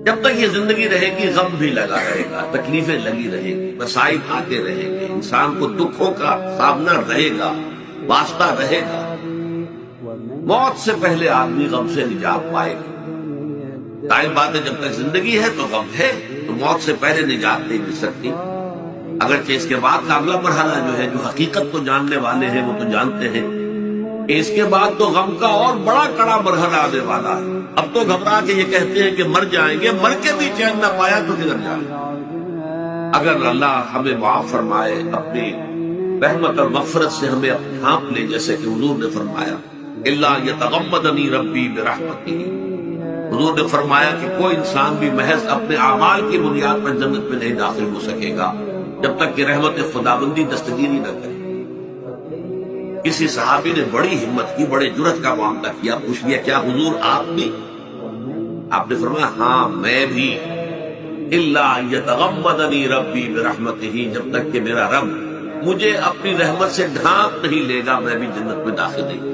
جب تک یہ زندگی رہے گی غم بھی لگا رہے گا، تکلیفیں لگی رہیں گی، مسائل آتے رہیں گے، انسان کو دکھوں کا سامنا رہے گا، واسطہ رہے گا۔ موت سے پہلے آدمی غم سے نجات پائے گا۔ ظاہر بات ہے جب تک زندگی ہے تو غم ہے، تو موت سے پہلے نجات نہیں مل سکتی۔ اگرچہ اس کے بعد کا اگلا مرحلہ جو ہے، جو حقیقت کو جاننے والے ہیں وہ تو جانتے ہیں کہ اس کے بعد تو غم کا اور بڑا کڑا مرحلہ آنے والا ہے۔ اب تو گھبرا کے یہ کہتے ہیں کہ مر جائیں گے، مر کے بھی چین نہ پایا تو کدھر جائیں۔ اگر اللہ ہمیں معاف فرمائے، اپنی رحمت اور مغفرت سے ہمیں ڈھانپ لے، جیسے کہ حضور نے فرمایا الا یتغمدنی ربی برحمتہ، حضور نے فرمایا کہ کوئی انسان بھی محض اپنے اعمال کی بنیاد پر جنت میں نہیں داخل ہو سکے گا جب تک کہ رحمت خداوندی دستگیری نہ کرے۔ کسی صحابی نے بڑی ہمت کی، بڑے جرأت کا معاملہ کیا، پوچھ لیا کیا حضور آپ بھی؟ آپ نے فرمایا ہاں میں بھی، الا یتغمدنی ربی برحمتہ، جب تک کہ میرا رب مجھے اپنی رحمت سے ڈھانپ نہیں لے گا میں بھی جنت میں داخل نہیں۔